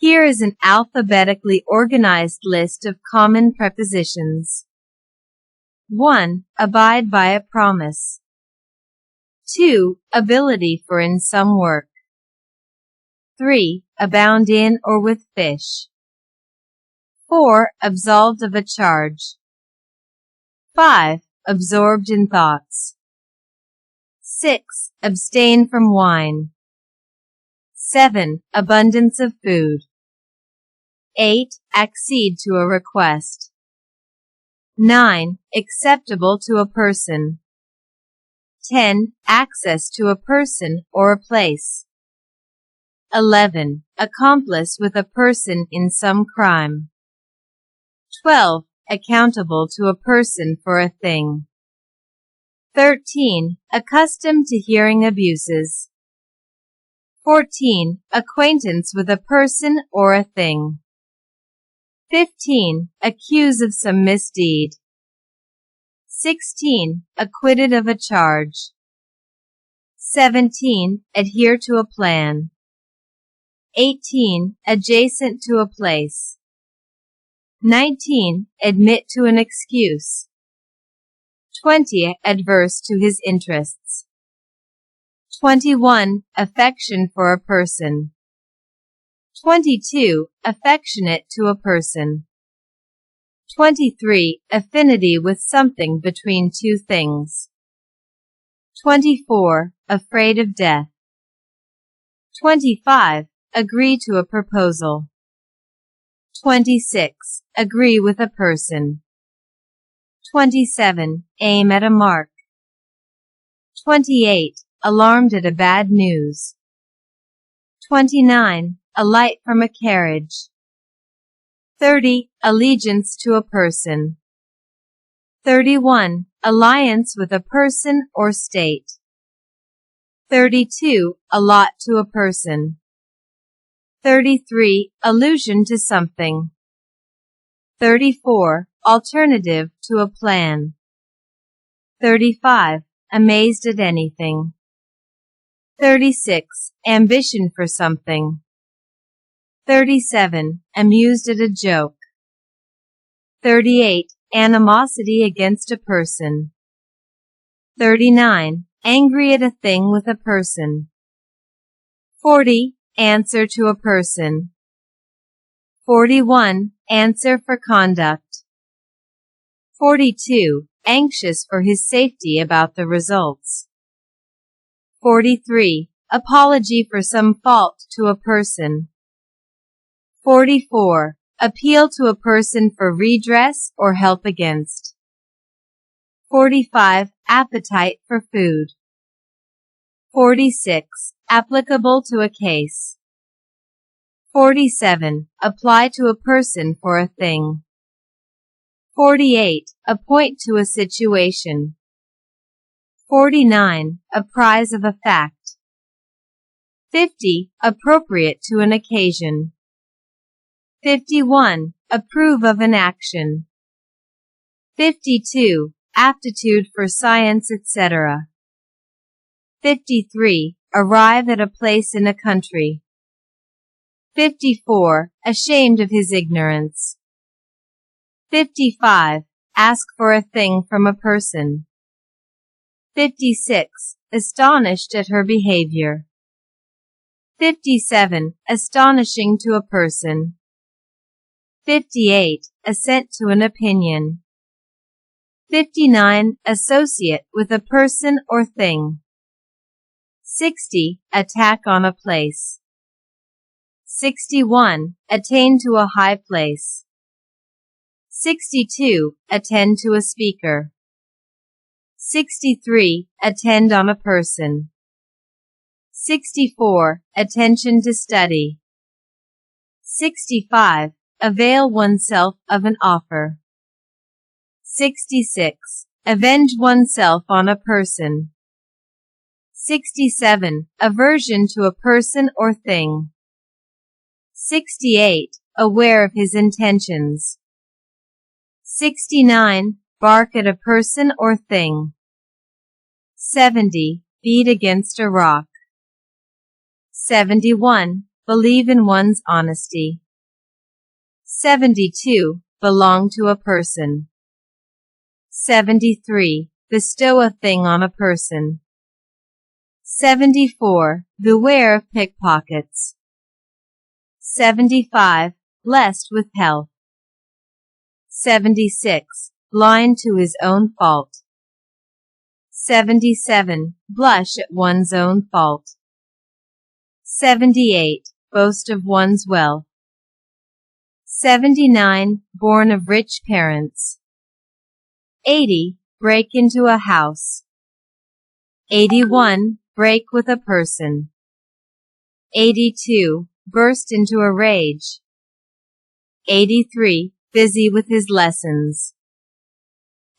Here is an alphabetically organized list of common prepositions. 1. Abide by a promise. 2. Ability for in some work. 3. Abound in or with fish. 4. Absolved of a charge. 5. Absorbed in thoughts. 6. Abstain from wine. 7. Abundance of food. 8. Accede to a request. 9. Acceptable to a person. 10. Access to a person or a place. 11. Accomplice with a person in some crime. 12. Accountable to a person for a thing. 13. Accustomed to hearing abuses. 14. Acquaintance with a person or a thing. 15. Accuse of some misdeed. 16. Acquitted of a charge. 17. Adhere to a plan. 18. Adjacent to a place. 19. Admit to an excuse. 20. Adverse to his interests. 21. Affection for a person. 22. Affectionate to a person. 23. Affinity with something between two things. 24. Afraid of death. 25. Agree to a proposal. 26. Agree with a person. 27. Aim at a mark. 28. Alarmed at a bad news. 29. Alight from a carriage. 30. Allegiance to a person. 31. Alliance with a person or state. 32. Allot to a person. 33. Allusion to something. 34. Alternative to a plan. 35. Amazed at anything. 36. Ambition for something. 37. Amused at a joke. 38. Animosity against a person. 39. Angry at a thing with a person. 40. Answer to a person. 41. Answer for conduct. 42. Anxious for his safety about the results. 43. Apology for some fault to a person. 44. Appeal to a person for redress or help against. 45. Appetite for food. 46. Applicable to a case. 47. Apply to a person for a thing. 48. Appoint to a situation. 49. Apprise of a fact. 50. Appropriate to an occasion. 51. Approve of an action. 52. Aptitude for science, etc. 53. Arrive at a place in a country. 54. Ashamed of his ignorance. 55. Ask for a thing from a person. 56. Astonished at her behavior. 57. Astonishing to a person. 58. Assent to an opinion. 59. Associate with a person or thing. 60. Attack on a place. 61. Attain to a high place. 62. Attend to a speaker. 63. Attend on a person. 64. Attention to study. 65. Avail oneself of an offer. 66. Avenge oneself on a person. 67. Aversion to a person or thing. 68. Aware of his intentions. 69. Bark at a person or thing. 70. Beat against a rock. 71. believe in one's honesty. 72. Belong to a person. 73. Bestow a thing on a person. 74. Beware of pickpockets. 75. Blessed with health. 76. Blind to his own fault. 77. Blush at one's own fault. 78. Boast of one's wealth. 79. Born of rich parents. 80. Break into a house. 81. Break with a person. 82. Burst into a rage. 83. Busy with his lessons.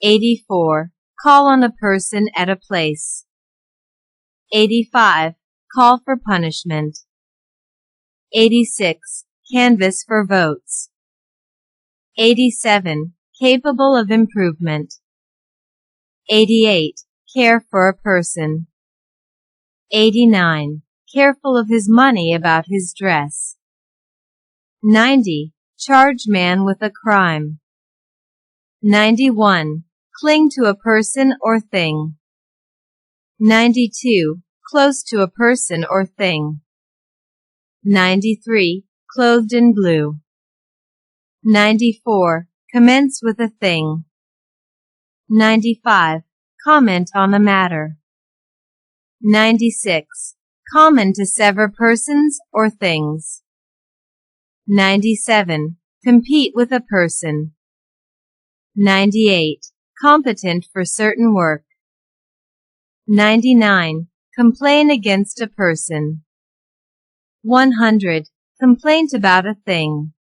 84. Call on a person at a place. 85. Call for punishment. 86. Canvass for votes. 87. Capable of improvement. 88. Care for a person. 89. Careful of his money about his dress. 90. Charge man with a crime. 91. Cling to a person or thing. 92. Close to a person or thing. 93. Clothed in blue. 94. Commence with a thing. 95. Comment on a matter. 96. Common to sever persons or things. 97. Compete with a person. 98. Competent for certain work. 99. Complain against a person. 100. Complaint about a thing.